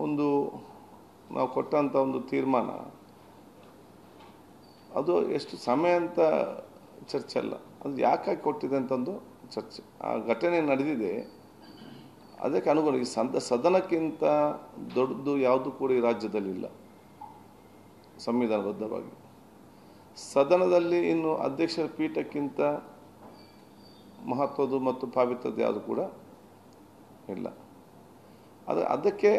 ಒಂದು ನಾವು ಕೊಟ್ಟಂಥ ಒಂದು ತೀರ್ಮಾನ ಅದು ಎಷ್ಟು ಸಮಯ ಅಂತ ಚರ್ಚೆ ಅಲ್ಲ, ಅದು ಯಾಕಾಗಿ ಕೊಟ್ಟಿದೆ ಅಂತಂದು ಚರ್ಚೆ. ಆ ಘಟನೆ ನಡೆದಿದೆ, ಅದಕ್ಕೆ ಅನುಗುಣ ಈ ಸದನಕ್ಕಿಂತ ದೊಡ್ಡದು ಯಾವುದು ಕೂಡ ಈ ರಾಜ್ಯದಲ್ಲಿಲ್ಲ. ಸಂವಿಧಾನಬದ್ಧವಾಗಿ ಸದನದಲ್ಲಿ ಇನ್ನು ಅಧ್ಯಕ್ಷರ ಪೀಠಕ್ಕಿಂತ ಮಹತ್ವದ್ದು ಮತ್ತು ಪಾವಿತ್ರದ್ದು ಯಾವುದು ಕೂಡ ಇಲ್ಲ. ಅದಕ್ಕೆ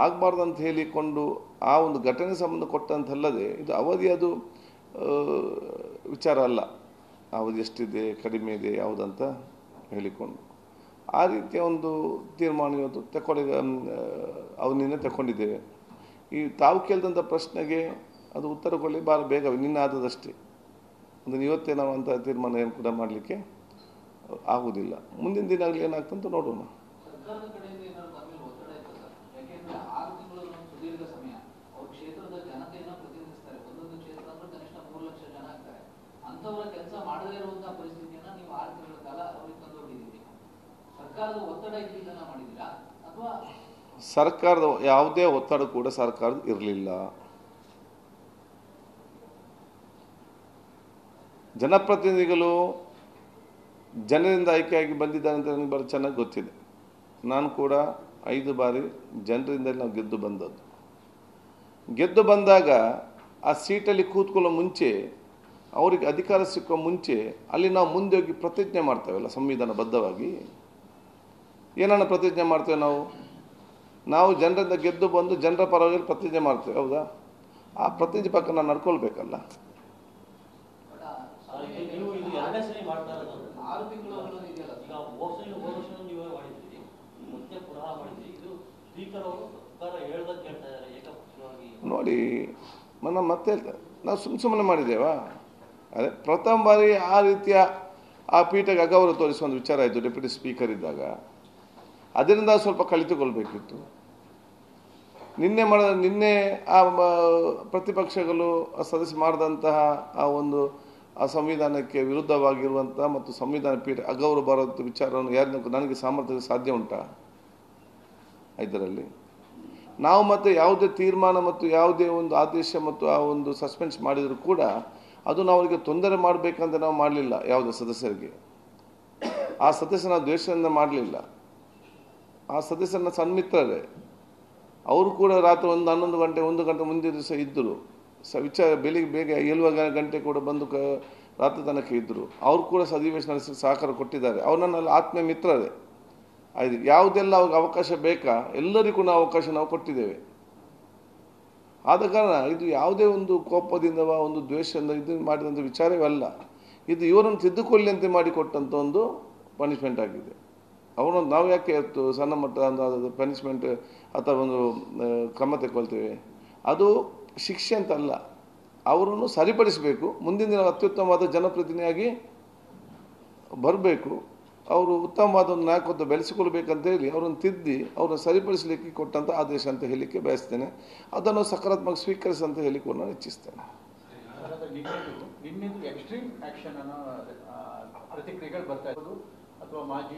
ಆಗಬಾರ್ದಂತ ಹೇಳಿಕೊಂಡು ಆ ಒಂದು ಘಟನೆ ಸಂಬಂಧ ಕೊಟ್ಟಂತಲ್ಲದೆ ಇದು ಅವಧಿ ಅದು ವಿಚಾರ ಅಲ್ಲ. ಅವಧಿ ಎಷ್ಟಿದೆ ಕಡಿಮೆ ಇದೆ ಯಾವುದಂತ ಹೇಳಿಕೊಂಡು ಆ ರೀತಿಯ ಒಂದು ತೀರ್ಮಾನ ಇವತ್ತು ಅವನಿನ್ನೇ ತಗೊಂಡಿದ್ದೇವೆ. ಈ ತಾವು ಕೇಳಿದಂಥ ಪ್ರಶ್ನೆಗೆ ಅದು ಉತ್ತರ ಕೊಡಲಿ ಭಾಳ ಬೇಗ ನಿನ್ನೆ ಆದದಷ್ಟೇ. ಅದನ್ನು ಇವತ್ತೇ ನಾವು ಅಂಥ ತೀರ್ಮಾನ ಏನು ಕೂಡ ಮಾಡಲಿಕ್ಕೆ ಆಗುವುದಿಲ್ಲ. ಮುಂದಿನ ದಿನಗಳಲ್ಲಿ ಏನಾಗ್ತಂತ ನೋಡೋಣ. ಸರ್ಕಾರದ ಯಾವುದೇ ಒತ್ತಡ ಕೂಡ ಸರ್ಕಾರದ ಇರಲಿಲ್ಲ. ಜನಪ್ರತಿನಿಧಿಗಳು ಜನರಿಂದ ಆಯ್ಕೆಯಾಗಿ ಬಂದಿದ್ದಾರೆ ಅಂತ ನನಗೆ ಬಹಳ ಚೆನ್ನಾಗಿ ಗೊತ್ತಿದೆ. ನಾನು ಕೂಡ 5 ಬಾರಿ ಜನರಿಂದಲೇ ನಾವು ಗೆದ್ದು ಬಂದದ್ದು. ಗೆದ್ದು ಬಂದಾಗ ಆ ಸೀಟಲ್ಲಿ ಕೂತ್ಕೊಳ್ಳೋ ಮುಂಚೆ, ಅವರಿಗೆ ಅಧಿಕಾರ ಸಿಕ್ಕೋ ಮುಂಚೆ ಅಲ್ಲಿ ನಾವು ಮುಂದೆ ಹೋಗಿ ಪ್ರತಿಜ್ಞೆ ಮಾಡ್ತೇವಲ್ಲ ಸಂವಿಧಾನಬದ್ಧವಾಗಿ. ಏನನ್ನ ಪ್ರತಿಜ್ಞೆ ಮಾಡ್ತೇವೆ ನಾವು ಜನರಿಂದ ಗೆದ್ದು ಬಂದು ಜನರ ಪರವಾಗಿ ಪ್ರತಿಜ್ಞೆ ಮಾಡ್ತೇವೆ, ಹೌದಾ? ಆ ಪ್ರತಿಜ್ಞೆ ಪಕ್ಕ ನಾವು ನಡ್ಕೊಳ್ಬೇಕಲ್ಲ. ನೋಡಿ, ಮತ್ತೆ ನಾವು ಸುಮ್ಮನೆ ಮಾಡಿದ್ದೇವಾ? ಅದೇ ಪ್ರಥಮ ಬಾರಿ ಆ ರೀತಿಯ ಆ ಪೀಠಕ್ಕೆ ಅಗೌರವ ತೋರಿಸುವ ಒಂದು ವಿಚಾರ ಆಯಿತು ಡೆಪ್ಯೂಟಿ ಸ್ಪೀಕರ್ ಇದ್ದಾಗ. ಅದರಿಂದ ಸ್ವಲ್ಪ ಕಲಿತುಕೊಳ್ಬೇಕಿತ್ತು. ನಿನ್ನೆ ಆ ಪ್ರತಿಪಕ್ಷಗಳು ಸದಸ್ಯ ಮಾಡಿದಂತಹ ಆ ಸಂವಿಧಾನಕ್ಕೆ ವಿರುದ್ಧವಾಗಿರುವಂತಹ ಮತ್ತು ಸಂವಿಧಾನ ಪೀಠ ಅಗೌರವ ಬರುವಂಥ ವಿಚಾರವನ್ನು ಯಾರನ್ನ ನನಗೆ ಸಾಮರ್ಥ್ಯ ಸಾಧ್ಯ ಉಂಟಾ? ಇದರಲ್ಲಿ ನಾವು ಮತ್ತೆ ಯಾವುದೇ ತೀರ್ಮಾನ ಮತ್ತು ಯಾವುದೇ ಒಂದು ಆದೇಶ ಮತ್ತು ಆ ಒಂದು ಸಸ್ಪೆನ್ಸ್ ಮಾಡಿದರೂ ಕೂಡ ಅದು ನಾವು ಅವರಿಗೆ ತೊಂದರೆ ಮಾಡಬೇಕಂತ ನಾವು ಮಾಡಲಿಲ್ಲ. ಯಾವುದೇ ಸದಸ್ಯರಿಗೆ ಆ ಸದಸ್ಯನ ದ್ವೇಷದಿಂದ ಮಾಡಲಿಲ್ಲ. ಆ ಸದಸ್ಯನ ಸನ್ಮಿತ್ರರೇ, ಅವರು ಕೂಡ ರಾತ್ರಿ 11 ಗಂಟೆ 1 ಗಂಟೆ ಮುಂದಿನ ದಿವಸ ಇದ್ದರು. ವಿಚಾರ ಬೆಳಿಗ್ಗೆ ಬೇಗ 7 ಗಂಟೆ ಕೂಡ ಬಂದು ರಾತ್ರಿ ತನಕ ಇದ್ದರು. ಅವರು ಕೂಡ ಅಧಿವೇಶನ ನಡೆಸಿ ಸಹಕಾರ ಕೊಟ್ಟಿದ್ದಾರೆ. ಅವ್ರು ನನ್ನ ಆತ್ಮೀಯ ಮಿತ್ರರೇ. ಆಯ್ತು, ಯಾವುದೆಲ್ಲ ಅವ್ರಿಗೆ ಅವಕಾಶ ಬೇಕಾ ಎಲ್ಲರಿಗೂ ನಾವು ಅವಕಾಶ ನಾವು ಕೊಟ್ಟಿದ್ದೇವೆ. ಆದ ಕಾರಣ ಇದು ಯಾವುದೇ ಒಂದು ಕೋಪದಿಂದ ಒಂದು ದ್ವೇಷದಿಂದ ಇದು ಮಾಡಿದಂಥ ವಿಚಾರವಲ್ಲ. ಇದು ಇವರನ್ನು ತಿದ್ದುಕೊಳ್ಳಿ ಅಂತ ಮಾಡಿಕೊಟ್ಟಂಥ ಒಂದು ಪನಿಷ್ಮೆಂಟ್ ಆಗಿದೆ. ಅವರನ್ನು ನಾವು ಯಾಕೆ ಸಣ್ಣ ಮಟ್ಟದ ಪನಿಷ್ಮೆಂಟ್ ಅಥವಾ ಒಂದು ಕ್ರಮ ತಗೊಳ್ತೇವೆ? ಅದು ಶಿಕ್ಷೆ ಅಂತಲ್ಲ, ಅವರನ್ನು ಸರಿಪಡಿಸಬೇಕು. ಮುಂದಿನ ದಿನ ಅತ್ಯುತ್ತಮವಾದ ಜನಪ್ರತಿನಿಧಿಯಾಗಿ ಬರಬೇಕು. ಅವರು ಉತ್ತಮವಾದ ಒಂದು ನಾಯಕತ್ವ ಬೆಳೆಸಿಕೊಳ್ಬೇಕಂತ ಹೇಳಿ ಅವರನ್ನು ತಿದ್ದಿ ಅವರನ್ನು ಸರಿಪಡಿಸಲಿಕ್ಕೆ ಕೊಟ್ಟಂಥ ಆದೇಶ ಅಂತ ಹೇಳಲಿಕ್ಕೆ ಬಯಸ್ತೇನೆ. ಅದನ್ನು ಸಕಾರಾತ್ಮಕ ಸ್ವೀಕರಿಸಿ ಅಂತ ಹೇಳಿಕೊಂಡು ನಾನು ಇಚ್ಛಿಸ್ತೇನೆ. ಪ್ರತಿಕ್ರಿಯೆಗಳು ಬರ್ತಾ ಇರೋದು ಅಥವಾ ಮಾಜಿ